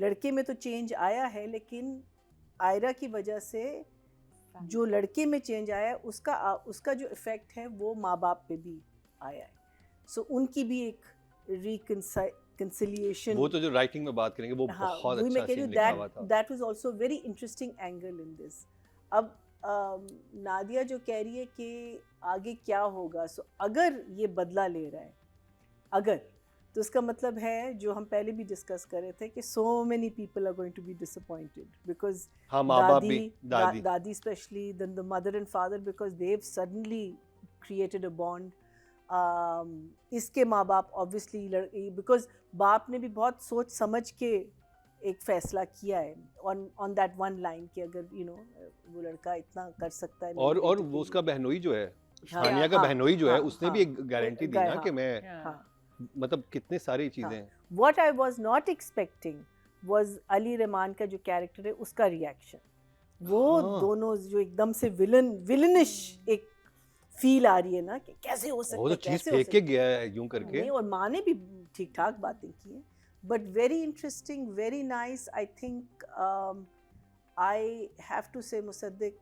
लड़के में तो चेंज आया है, लेकिन आयरा की वजह से जो लड़के में चेंज आया उसका जो इफेक्ट है वो माँ बाप पे भी आया है. सो उनकी भी एक रिकंसिलिएशन. वो तो जो राइटिंग में बात करेंगे वो बहुत अच्छा सीन लिखा हुआ था. That was also very interesting angle in this. अब नादिया जो कह रही है कि आगे क्या होगा, सो अगर ये बदला ले रहा है, अगर, तो इसका मतलब है जो हम पहले भी डिस्कस कर रहे थे कि so many people are going to be disappointed because हाँ, माँ बाप भी, दादी especially, then the mother and father, because they've suddenly created a bond. इसके माँ बाप obviously because बाप ने भी बहुत सोच समझ के एक फैसला किया है on that one line कि अगर वो लड़का इतना कर सकता है. और वो उसका बहनोई जो है, हानिया का बहनोई जो है, उसने भी एक गारंटी दी ना कि मैं मतलब कितने सारी चीजें. What I was not expecting was Ali Rahman का जो कैरेक्टर है उसका रिएक्शन. वो दोनों जो एकदम से विलनिश एक फील आ रही है ना कि कैसे हो सकता है, वो तो चीज फेंक के गया है यूं करके. नहीं, और माँ ने भी ठीक ठाक बातें की हैं, but very interesting, very nice. I think I have to say Musaddiq,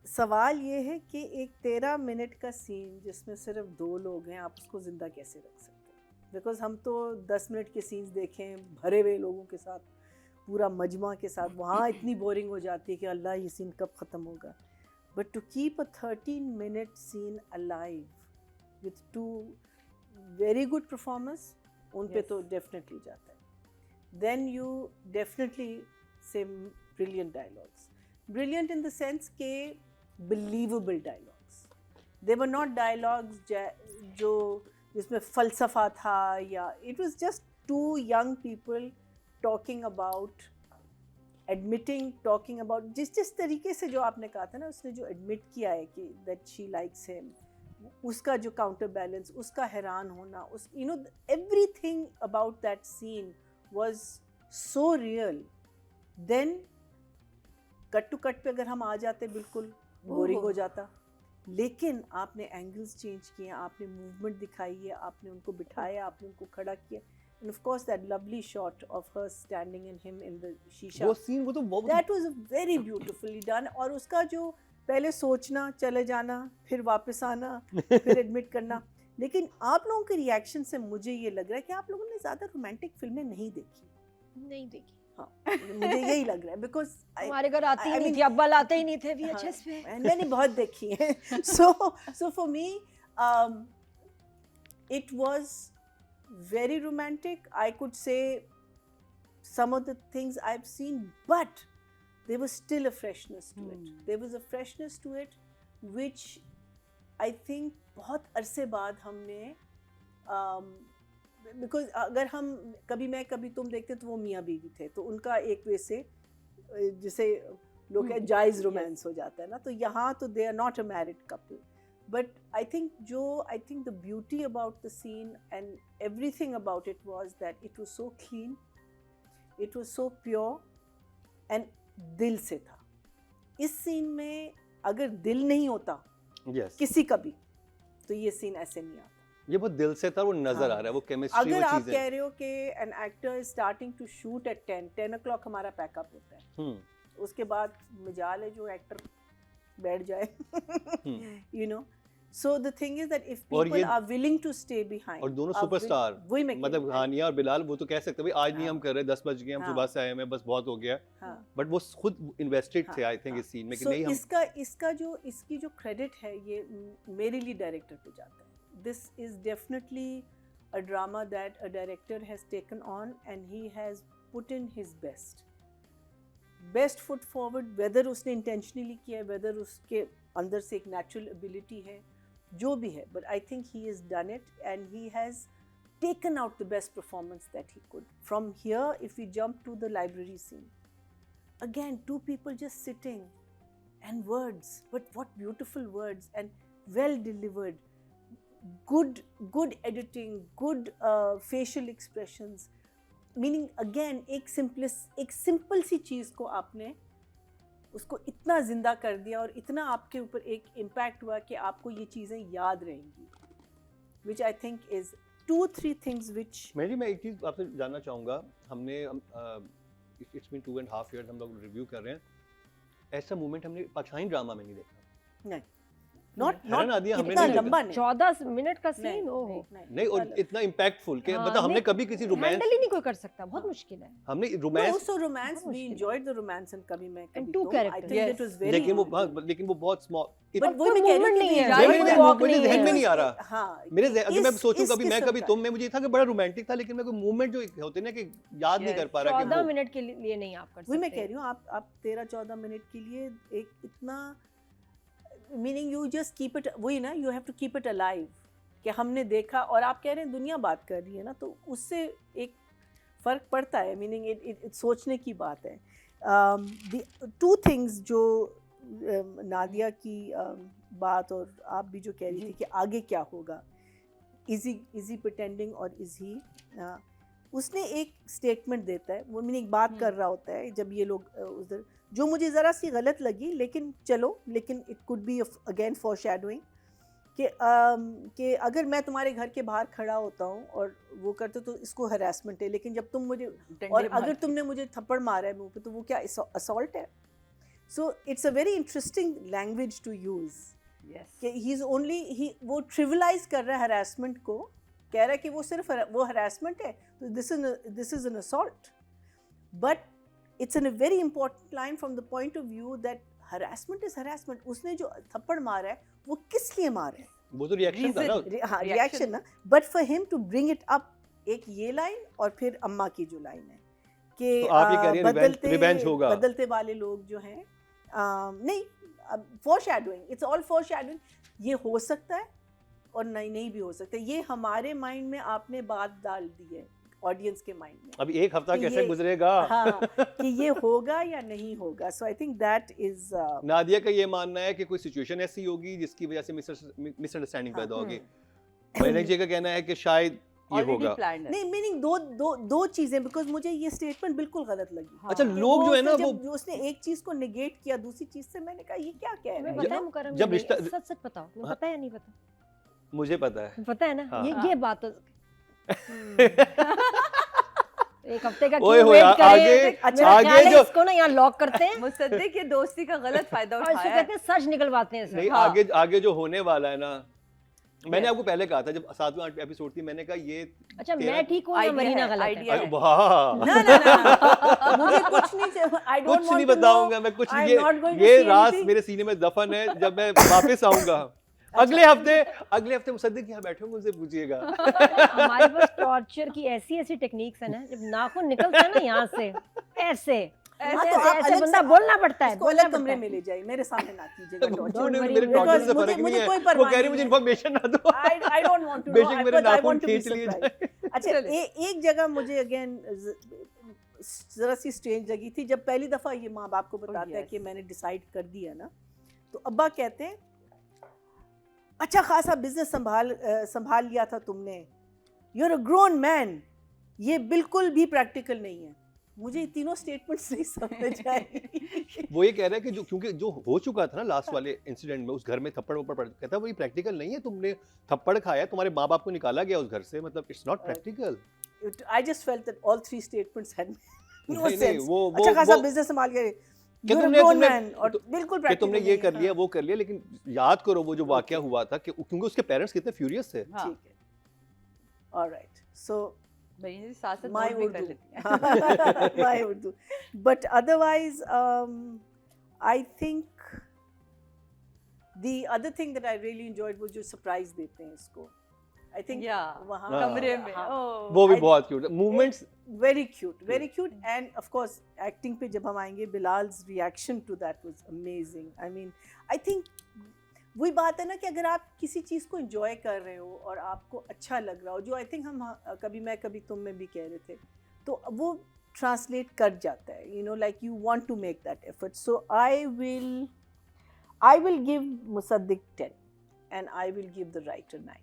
सवाल ये है कि एक 13 मिनट का सीन जिसमें सिर्फ 2 लोग हैं, आप उसको ज़िंदा कैसे रख सकते हैं? बिकॉज हम तो 10 मिनट के सीन्स देखें भरे हुए लोगों के साथ, पूरा मजमा के साथ, वहाँ इतनी बोरिंग हो जाती है कि अल्लाह ये सीन कब ख़त्म होगा. But to keep a 13 minute scene alive with 2 very good performance, उन पे तो डेफिनेटली जाता है. Then you definitely say brilliant dialogues, brilliant in the sense के believable dialogues. They were not dialogues जो जिसमें फ़लसफ़ा था, या it was just 2 young people talking about जिस तरीके से जो आपने कहा था ना, उसने जो admit किया है कि that she likes him, उसका जो counter balance, उसका हैरान होना, everything about that scene was so real. Then cut to cut पे अगर हम आ जाते बिल्कुल बोरिंग हो जाता, लेकिन आपने एंगल्स चेंज किए, आपने मूवमेंट दिखाई है, आपने उनको बिठाया, आपने उनको खड़ा किया. End of course that lovely shot of her standing in him in the शीशा, वो सीन वो तो that was very beautifully done. और उसका जो पहले सोचना, चले जाना, फिर वापस आना, फिर एडमिट करना. लेकिन आप लोगों के रिएक्शन से मुझे ये लग रहा है कि आप लोगों ने ज़्यादा रोमांटिक फिल्में नहीं देखी. हाँ, मुझे यही लग रहा है, बिकॉज हमारे घर आती ही नहीं थी, अब्बा लाते ही नहीं थे VHS पे. मैंने बहुत देखी है. so for me it was very romantic. I could say some of the things I've seen, but there was still a freshness to it. There was a freshness to it which I think बहुत अरसे बाद हमने because अगर हम कभी कभी तुम देखते तो वो मियाँ बीवी थे, तो उनका एक वे से जिसे लोग कहते जायज़ रोमांस हो जाता है ना, तो यहाँ तो they are not a married couple. But I think the beauty about the scene and everything about it was that it was so clean, it was so pure and दिल से था. इस सीन में अगर दिल नहीं होता किसी का भी, तो ये सीन ऐसे नहीं आता. ये बहुत दिल से था, वो नजर आ रहा है, वो केमिस्ट्री, अगर आप कह रहे हो कि an actor is starting to shoot at 10 o'clock हमारा पैकअप होता है, उसके बाद मजाल है जो एक्टर बैठ जाए. So the thing is that if people are willing to stay behind, और दोनों सुपरस्टार, मतलब हानिया और बिलाल, वो तो कह सकते भाई आज नहीं हम कर रहे, 10 बज गए, हम सुबह से आए हैं, बस बहुत हो गया. बट वो खुद इन्वेस्टेड थे आई थिंक इस सीन में कि नहीं हम. इसकी जो क्रेडिट है ये मेरे लिए डायरेक्टर पे जाता है. This is definitely a drama that a director has taken on and he has put in his best foot forward, whether उसने intentionally किया है, whether उसके अंदर से एक natural ability है, जो भी है, but I think he has done it and he has taken out the best performance that he could. From here, if we jump to the library scene, again 2 people just sitting and words, but what beautiful words and well delivered. Good editing, good facial expressions, meaning again एक simple सी चीज़ को आपने उसको इतना जिंदा कर दिया और इतना आपके ऊपर एक इम्पैक्ट हुआ कि आपको ये चीज़ें याद रहेंगी. which I think is 2-3 things which मैं एक चीज आपसे जानना चाहूँगा, हमने it's been 2.5 years हम लोग रिव्यू कर रहे हैं, ऐसा मोमेंट हमने पाकिस्तानी ड्रामा में नहीं देखा। नहीं, not इतना लंबा नहीं, 14 मिनट का सीन नहीं, और इतना इम्पैक्टफुल के मतलब हमने कभी किसी रोमांस हैंडल ही नहीं कोई कर सकता, बहुत मुश्किल है। हमने romance we enjoyed the romance and कभी मैं and two characters, I think it was very लेकिन वो बहुत स्मॉल, but वही मैं कह रही हूँ नहीं है, मेरे ज़हन में नहीं आ रहा। हाँ, मेरे अगर मैं सोचूं कभी मैं कभी तुम में, मुझे था कि बड़ा रोमांटिक था, लेकिन मैं कोई मूवमेंट जो होते हैं ना कि याद नहीं कर पा रहा कि 14 मिनट के लिए नहीं आप कर सकते। वही मैं कह रही हूँ, आप 13-14 मिनट के लिए एक इतना, meaning you just keep it, वही ना, you have to keep it alive कि हमने देखा और आप कह रहे हैं दुनिया बात कर रही है ना, तो उससे एक फ़र्क पड़ता है, मीनिंग इट सोचने की बात है। टू थिंग्स जो नादिया की बात और आप भी जो कह रही थी कि आगे क्या होगा, इज ही प्रिटेंडिंग और इज ही, उसने एक स्टेटमेंट देता है, वो मीनिंग बात कर रहा होता है जब ये लोग उधर, जो मुझे ज़रा सी गलत लगी, लेकिन इट कुड बी अगेन फॉरशैडोइंग कि अगर मैं तुम्हारे घर के बाहर खड़ा होता हूँ और वो करते तो इसको हरासमेंट है, लेकिन जब तुम मुझे और अगर तुमने मुझे थप्पड़ मारा है मुंह पे तो वो क्या असॉल्ट है? So it's a very interesting language to use कि ही इज़ ओनली वो ट्रिविलाइज कर रहा है हरासमेंट को, कह रहा है कि वो सिर्फ वो हरासमेंट है, तो this is an assault, but it's a very important line from the point of view that harassment is harassment. उसने जो थप्पड़ मारा है वो किस लिए मारा है? वो तो रिएक्शन था ना, हाँ रिएक्शन ना, but for him to bring it up, एक ये लाइन और फिर अम्मा की जो लाइन है कि तो आप ये कह रही हैं रिवेंज होगा, बदलते वाले लोग जो हैं, नहीं, foreshadowing, it's all foreshadowing, ये हो सकता है और नहीं भी हो सकता है, ये हमारे माइंड में आपने बात डाल दी है ऑडियंस के माइंड में। अभी एक हफ्ता कैसे गुजरेगा, हाँ, कि ये होगा या नहीं होगा। So I think that is Nadia का ये मानना है कि कोई सिचुएशन ऐसी होगी जिसकी वजह से मिसअंडरस्टैंडिंग पैदा होगी। मैंने जी का कहना है कि शायद ये होगा, नहीं, मीनिंग दो चीजें, बिकॉज मुझे ये स्टेटमेंट बिल्कुल गलत लगी। अच्छा, लोग जो है ना वो उसने एक चीज को नेगेट किया दूसरी चीज से, मैंने कहा ये क्या कह रहा है? पता है मुकर्रम, जब रिश्ता सच बताओ, तुम्हें पता है या नहीं पता? मुझे पता है, पता है ना, ये बात तो एक हफ्ते का क्यों वेट करें? आगे जो इसको ना यहाँ लॉक करते हैं, मुसद्दिक की दोस्ती का गलत फायदा उठाया है, कहते हैं सच निकलवाते हैं। नहीं, आगे जो होने वाला है ना, मैंने आपको पहले कहा था जब 7वां एपिसोड थी, मैंने कहा ये अच्छा मैं ठीक हूँ या मरीना गलत है? वाह, ना मुझे कुछ नहीं, आई डोंट कुछ नहीं बताऊंगा मैं, कुछ ये राज मेरे सीने में दफन है, जब मैं वापस आऊंगा अगले हफ्ते मुसद्दिक यहाँ बैठे होंगे, उनसे पूछिएगा। हमारे पास टॉर्चर की ऐसी टेक्निक्स है ना, जब नाखून निकलता है ना यहाँ से ऐसे ऐसे बंदा बोलना पड़ता है, अलग कमरे में ले जाइए, मेरे सामने ना कीजिएगा टॉर्चर। वो कह रही मुझे इन्फॉर्मेशन ना दो, आई डोंट वांट टू, बेशक मेरे नाखून खींच लिए जाए। अच्छा, एक जगह मुझे अगेन जरा सी स्ट्रेंज लगी थी, जब पहली दफा ये माँ बाप को बताता है कि मैंने डिसाइड कर दिया ना, तो अब्बा कहते हैं अच्छा खासा बिजनेस संभाल लिया था तुमने, you are a grown man, ये बिल्कुल भी प्रैक्टिकल नहीं है। मुझे तीनों स्टेटमेंट्स नहीं समझ आई। वो ये कह रहा है कि जो क्योंकि जो हो चुका था ना लास्ट वाले इंसिडेंट में, उस घर में थप्पड़ पड़, कहता है वही प्रैक्टिकल नहीं है, तुमने थप्पड़ खाया, तुम्हारे माँ बाप को निकाला गया उस घर से, मतलब it's not practical. I just felt that all 3 statements had no sense. अच्छा खासा बिजनेस संभाल के कि तुमने ये कर लिया वो कर लिया, लेकिन याद करो वो जो वाकया हुआ था, कि क्योंकि उसके पेरेंट्स कितने फ्यूरियस थे। ठीक है, alright, so my Urdu, but otherwise I think the other thing that I really enjoyed was जो surprise देते हैं इसको, I think वहाँ कमरे में वो भी बहुत cute movements, very cute and of course acting पे जब हम आएंगे, बिलाल्स reaction to that was amazing. I mean I think वही बात है ना कि अगर आप किसी चीज़ को enjoy कर रहे हो और आपको अच्छा लग रहा हो, जो I think हम कभी मैं कभी तुम में भी कह रहे थे, तो वो translate कर जाता है, you know, like you want to make that effort. So I will give Musaddiq 10 and I will give the writer 9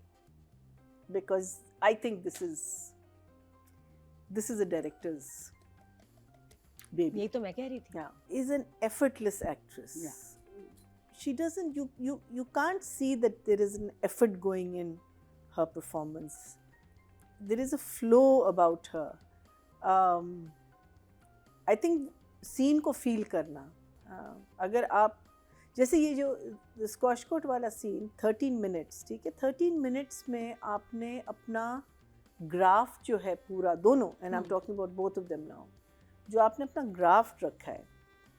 because I think this is a director's baby. यही तो मैं कह रही थी। Yeah, is an effortless actress. Yeah. She doesn't, you can't see that there is an effort going in her performance. There is a flow about her. I think scene को feel करना, अगर आप जैसे ये जो स्क्वॉश कोर्ट वाला scene 13 minutes, ठीक है, 13 मिनट्स में आपने अपना ग्राफ जो है पूरा दोनों, and I am talking about both of them now, जो आपने अपना ग्राफ रखा है,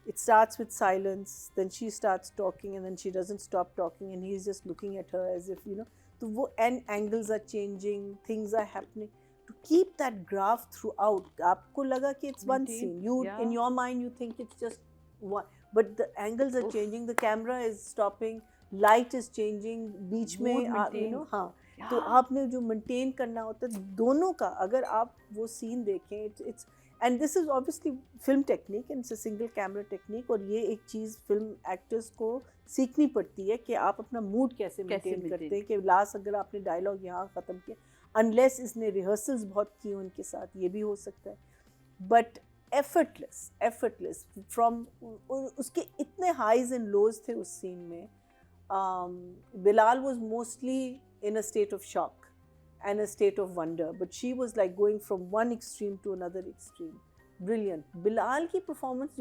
it starts with silence, then she starts talking and then she doesn't stop talking and he's just looking at her as if, you know, तो वो and angles are changing, things are happening, to keep that graph throughout. आपको लगा कि it's one scene, you in your mind you think it's just one, but the angles are changing, the camera is stopping, light is changing, बीच में you know, हाँ, तो आपने जो maintain करना होता है दोनों का, अगर आप वो scene देखें, it's and this is obviously film technique and it's a single camera technique, और ये एक चीज़ film actors को सीखनी पड़ती है कि आप अपना mood कैसे maintain करते हैं, कि लास्ट अगर आपने dialogue यहाँ ख़त्म किया, unless इसने rehearsals बहुत की उनके साथ, ये भी हो सकता है, but effortless from उसके इतने highs and lows थे उस scene में. Bilal was mostly in a state of shock and a state of wonder, but she was like going from one extreme to another extreme. Brilliant. Bilal ki performance,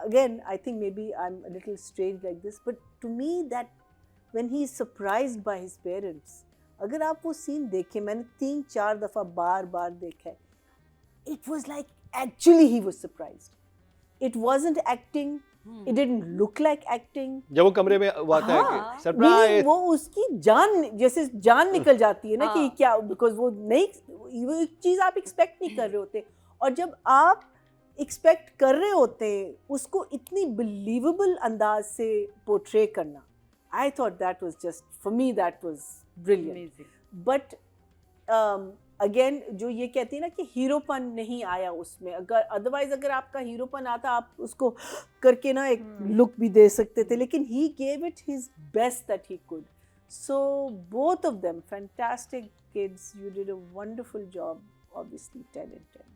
again, I think maybe I'm a little strange like this, but to me that when he is surprised by his parents, अगर आप वो scene देखें, मैंने 3-4 दफ़ा बार देखा है, it was like actually he was surprised. It wasn't acting. It didn't look like acting. जब वो कमरे में आता है, सरप्राइज, वो उसकी जान जैसे जान निकल जाती है ना कि क्या, because वो नहीं, वो एक चीज़ आप एक्सपेक्ट नहीं कर रहे होते, और जब आप एक्सपेक्ट कर रहे होते हैं उसको इतनी बिलीवेबल अंदाज से पोर्ट्रे करना, I thought that was just, for me that was brilliant. Amazing. But again जो ये कहती है ना कि हीरोपन नहीं आया उसमें, अगर अदरवाइज अगर आपका हीरोपन आता आप उसको करके ना एक लुक भी दे सकते थे, लेकिन he gave it his best that he could. So both of them fantastic kids, you did a wonderful job, obviously 10 and 10.